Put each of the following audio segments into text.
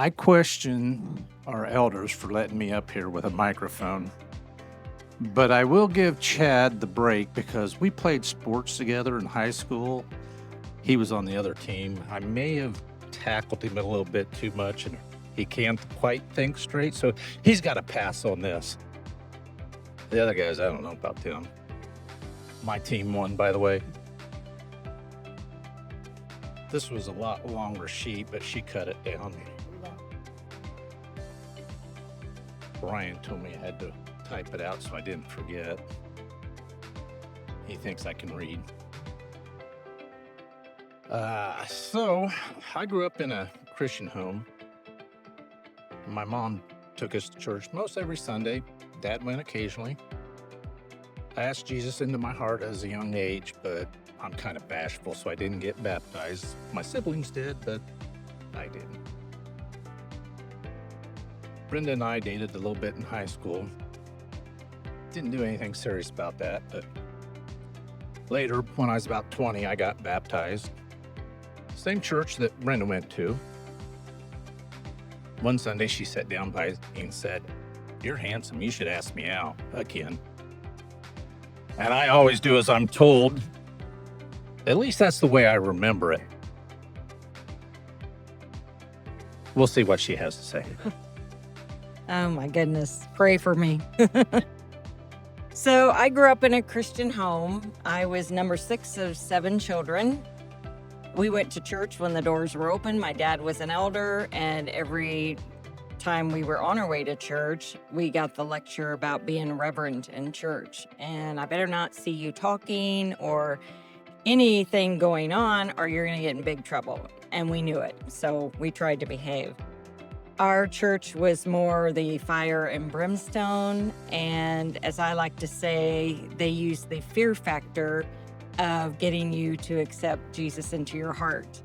I question our elders for letting me up here with a microphone, but I will give Chad the break because we played sports together in high school. He was on the other team. I may have tackled him a little bit too much, and he can't quite think straight, so he's got to pass on this. The other guys, I don't know about them. My team won, by the way. This was a lot longer sheet, but she cut it down. Brian told me I had to type it out so I didn't forget. He thinks I can read. So I grew up in a Christian home. My mom took us to church most every Sunday. Dad went occasionally. I asked Jesus into my heart as a young age, but I'm kind of bashful, so I didn't get baptized. My siblings did, but I didn't. Brenda and I dated a little bit in high school. Didn't do anything serious about that, but later, when I was about 20, I got baptized. Same church that Brenda went to. One Sunday, she sat down by me and said, "You're handsome, you should ask me out again." And I always do as I'm told. At least that's the way I remember it. We'll see what she has to say. Oh my goodness, pray for me. So I grew up in a Christian home. I was number 6 of 7 children. We went to church when the doors were open. My dad was an elder, and every time we were on our way to church, we got the lecture about being reverent in church. And I better not see you talking or anything going on, or you're going to get in big trouble. And we knew it, so we tried to behave. Our church was more the fire and brimstone, and as I like to say, they used the fear factor of getting you to accept Jesus into your heart.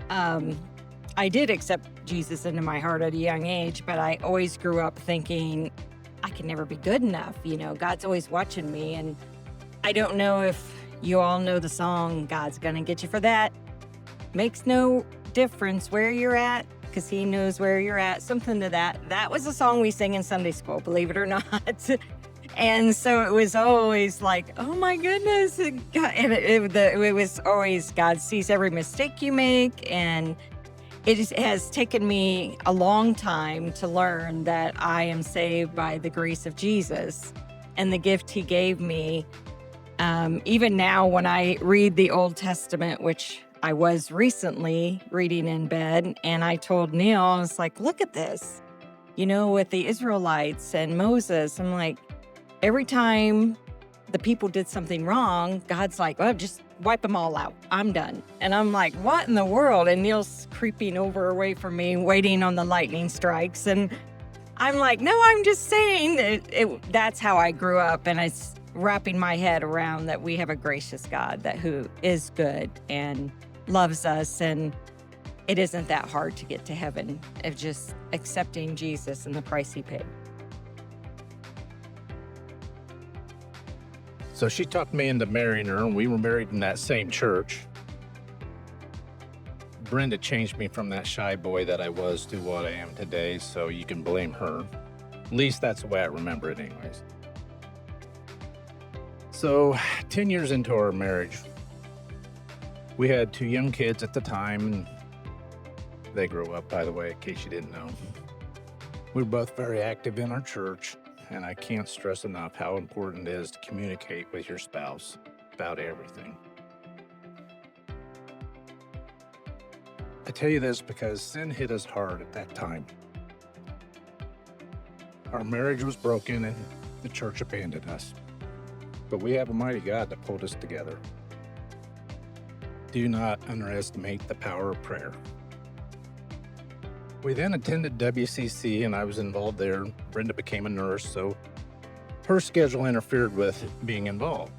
I did accept Jesus into my heart at a young age, but I always grew up thinking I can never be good enough. You know, God's always watching me, and I don't know if you all know the song, "God's Gonna Get You for That." Makes no difference where you're at, because he knows where you're at, something to that. That was a song we sang in Sunday school, believe it or not. And so it was always like, oh my goodness. And it was always, God sees every mistake you make. And it has taken me a long time to learn that I am saved by the grace of Jesus and the gift he gave me. Even now when I read the Old Testament, which I was recently reading in bed, and I told Neil, I was like, look at this, with the Israelites and Moses. I'm like, every time the people did something wrong, God's like, well, just wipe them all out. I'm done. And I'm like, what in the world? And Neil's creeping away from me, waiting on the lightning strikes. And I'm like, no, I'm just saying that's how I grew up. And it's wrapping my head around that we have a gracious God who is good and loves us, and it isn't that hard to get to heaven of just accepting Jesus and the price he paid. So she talked me into marrying her, and we were married in that same church. Brenda changed me from that shy boy that I was to what I am today, so you can blame her. At least that's the way I remember it anyways. So 10 years into our marriage, we had 2 young kids at the time, and they grew up, by the way, in case you didn't know. We were both very active in our church, and I can't stress enough how important it is to communicate with your spouse about everything. I tell you this because sin hit us hard at that time. Our marriage was broken, and the church abandoned us. But we have a mighty God that pulled us together. Do not underestimate the power of prayer. We then attended WCC, and I was involved there. Brenda became a nurse, so her schedule interfered with being involved.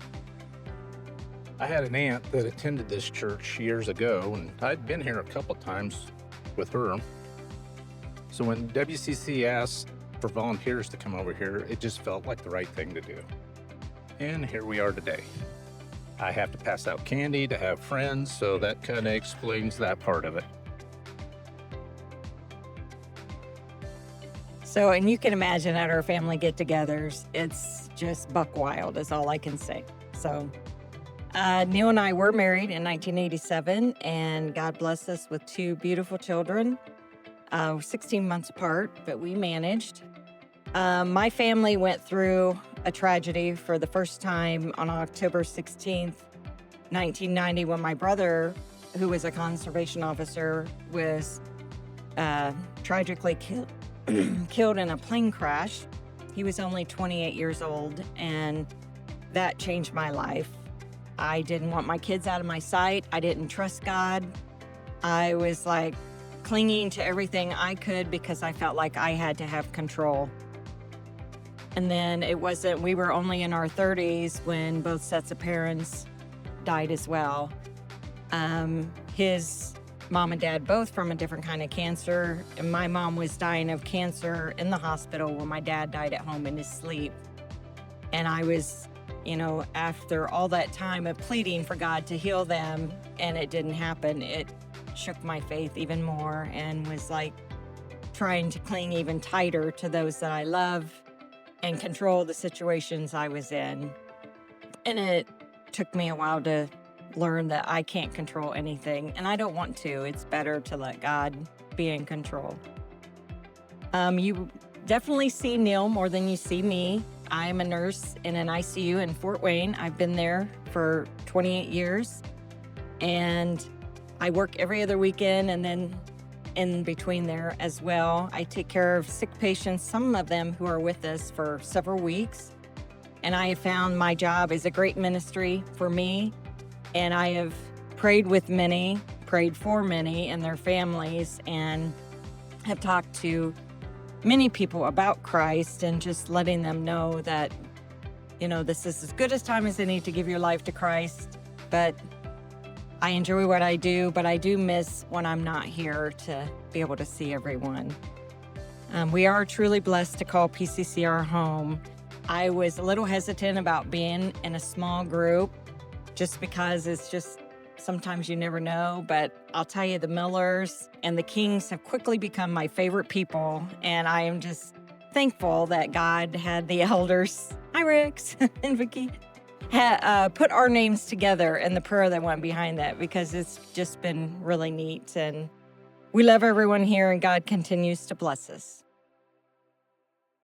I had an aunt that attended this church years ago, and I'd been here a couple times with her. So when WCC asked for volunteers to come over here, it just felt like the right thing to do. And here we are today. I have to pass out candy to have friends, so that kind of explains that part of it. So, and you can imagine at our family get-togethers, it's just buck wild is all I can say. So, Neil and I were married in 1987, and God blessed us with 2 beautiful children. 16 months apart, but we managed. My family went through a tragedy for the first time on October 16th, 1990, when my brother, who was a conservation officer, was tragically killed in a plane crash. He was only 28 years old, and that changed my life. I didn't want my kids out of my sight. I didn't trust God. I was like clinging to everything I could because I felt like I had to have control. And then we were only in our 30s when both sets of parents died as well. His mom and dad both from a different kind of cancer, and my mom was dying of cancer in the hospital when my dad died at home in his sleep. And I was, after all that time of pleading for God to heal them, and it didn't happen, it shook my faith even more, and was like trying to cling even tighter to those that I love and control the situations I was in. And it took me a while to learn that I can't control anything, and I don't want to. It's better to let God be in control. You definitely see Neil more than you see me. I'm a nurse in an ICU in Fort Wayne. I've been there for 28 years, and I work every other weekend, and then in between there as well, I take care of sick patients, some of them who are with us for several weeks. And I have found my job is a great ministry for me. And I have prayed with many, prayed for many and their families, and have talked to many people about Christ, and just letting them know that, this is as good a time as any to give your life to Christ. But I enjoy what I do, but I do miss when I'm not here to be able to see everyone. We are truly blessed to call PCC our home. I was a little hesitant about being in a small group, just because it's just, sometimes you never know. But I'll tell you, the Millers and the Kings have quickly become my favorite people, and I am just thankful that God had the elders, hi Rex and Vicky, put our names together, and the prayer that went behind that, because it's just been really neat. And we love everyone here, and God continues to bless us.